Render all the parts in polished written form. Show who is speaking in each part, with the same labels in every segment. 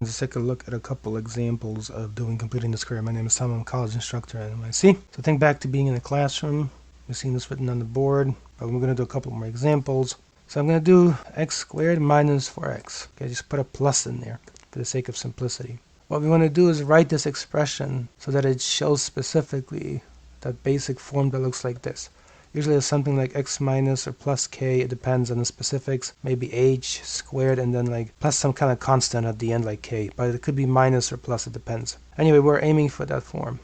Speaker 1: Let's take a look at a couple examples of completing this career. My name is Tom. I'm a college instructor at NYC. So think back to being in the classroom. You've seen this written on the board, but we're going to do a couple more examples. So I'm going to do x squared minus 4x. Okay, just put a plus in there for the sake of simplicity. What we want to do is write this expression so that it shows specifically that basic form that looks like this. Usually it's something like x minus or plus k. It depends on the specifics. Maybe h squared and then like plus some kind of constant at the end like k. But it could be minus or plus. It depends. Anyway, we're aiming for that form.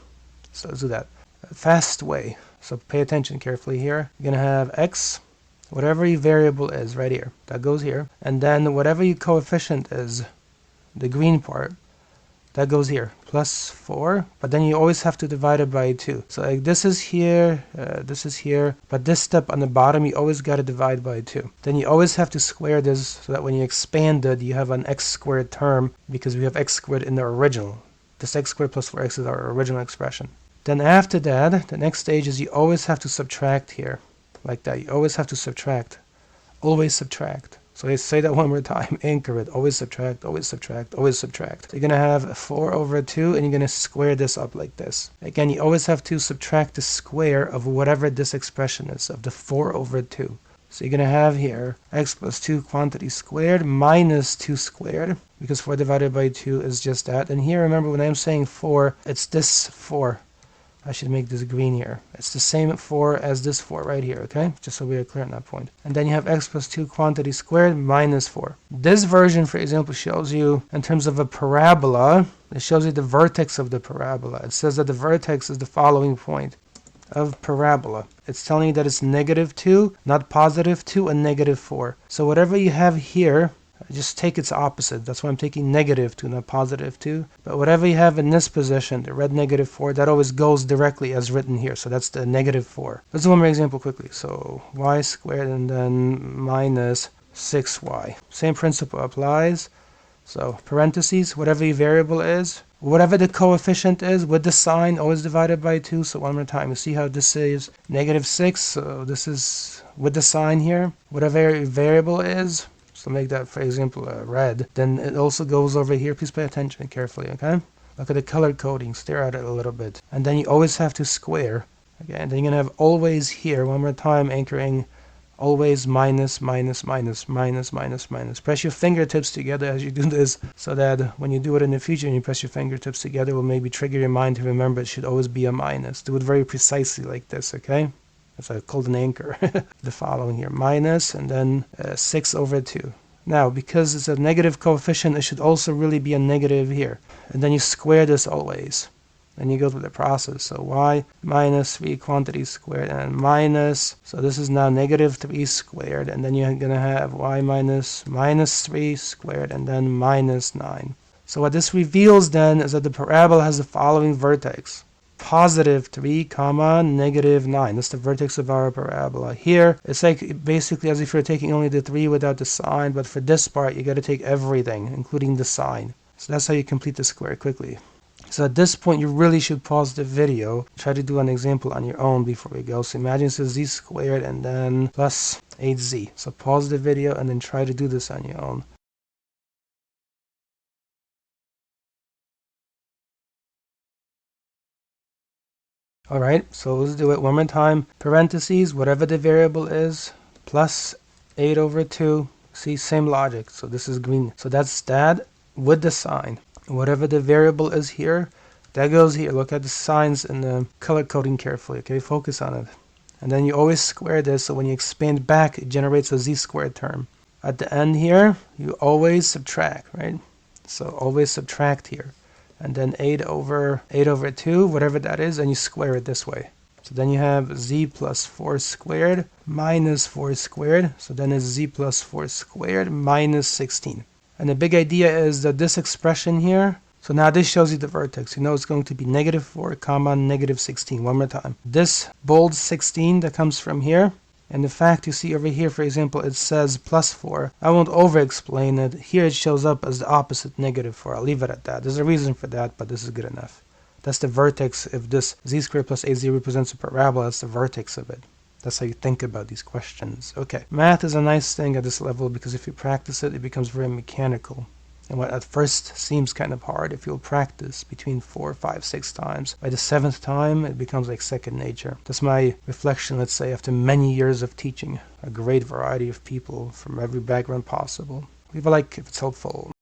Speaker 1: So let's do that. Fast way. So pay attention carefully here. You're going to have x, whatever your variable is right here. That goes here. And then whatever your coefficient is, the green part, that goes here, plus 4, but then you always have to divide it by 2. So like this is here, but this step on the bottom, you always got to divide by 2. Then you always have to square this so that when you expand it, you have an x squared term because we have x squared in the original. This x squared plus 4x is our original expression. Then after that, the next stage is you always have to subtract here, like that. You always have to subtract, always subtract. So let's say that one more time. Anchor it. Always subtract, always subtract, always subtract. So you're going to have 4 over 2, and you're going to square this up like this. Again, you always have to subtract the square of whatever this expression is, of the 4 over 2. So you're going to have here x plus 2 quantity squared minus 2 squared, because 4 divided by 2 is just that. And here, remember, when I'm saying 4, it's this 4. I should make this green here. It's the same 4 as this 4 right here, okay? Just so we are clear on that point. And then you have x plus 2 quantity squared minus 4. This version, for example, shows you, in terms of a parabola, it shows you the vertex of the parabola. It says that the vertex is the following point of parabola. It's telling you that it's negative 2, not positive 2, and negative 4. So whatever you have here, just take its opposite. That's why I'm taking negative 2, not positive 2. But whatever you have in this position, the red negative 4, that always goes directly as written here. So that's the negative 4. Let's do one more example quickly. So y squared and then minus 6y. Same principle applies. So parentheses, whatever your variable is, whatever the coefficient is with the sign, always divided by 2. So one more time, you see how this is negative 6. So this is with the sign here. Whatever your variable is, so make that, for example, red. Then it also goes over here. Please pay attention carefully, okay? Look at the color coding. Stare at it a little bit. And then you always have to square. Okay, and then you're going to have always here, one more time, anchoring always minus, minus, minus, minus, minus, minus. Press your fingertips together as you do this so that when you do it in the future and you press your fingertips together, it will maybe trigger your mind to remember it should always be a minus. Do it very precisely like this, okay? It's called an anchor. The following here, minus, and then 6 over 2. Now, because it's a negative coefficient, it should also really be a negative here. And then you square this always. Then you go through the process. So y minus 3 quantity squared and minus, so this is now negative 3 squared. And then you're going to have y minus 3 squared and then minus 9. So what this reveals then is that the parabola has the following vertex. Positive 3, comma, negative 9. That's the vertex of our parabola. Here, it's like basically as if you're taking only the 3 without the sign, but for this part, you got to take everything, including the sign. So that's how you complete the square quickly. So at this point, you really should pause the video. Try to do an example on your own before we go. So imagine it says z squared and then plus 8z. So pause the video and then try to do this on your own. Alright, so let's do it one more time. Parentheses, whatever the variable is, plus 8 over 2. See, same logic. So this is green. So that's that with the sign. Whatever the variable is here, that goes here. Look at the signs and the color coding carefully, okay? Focus on it. And then you always square this, so when you expand back, it generates a z squared term. At the end here, you always subtract, right? So always subtract here. And then 8 over 2, whatever that is, and you square it this way. So then you have z plus 4 squared minus 4 squared. So then it's z plus 4 squared minus 16. And the big idea is that this expression here, so now this shows you the vertex. You know it's going to be negative 4, comma, negative 16. One more time. This bold 16 that comes from here, and the fact you see over here, for example, it says plus 4. I won't over-explain it. Here it shows up as the opposite, negative 4. I'll leave it at that. There's a reason for that, but this is good enough. That's the vertex. If this z squared plus az represents a parabola, that's the vertex of it. That's how you think about these questions. Okay, math is a nice thing at this level because if you practice it, it becomes very mechanical. And what at first seems kind of hard, if you'll practice between 4, 5, 6 times, by the 7th time it becomes like second nature. That's my reflection, let's say, after many years of teaching a great variety of people from every background possible. Leave a like if it's helpful.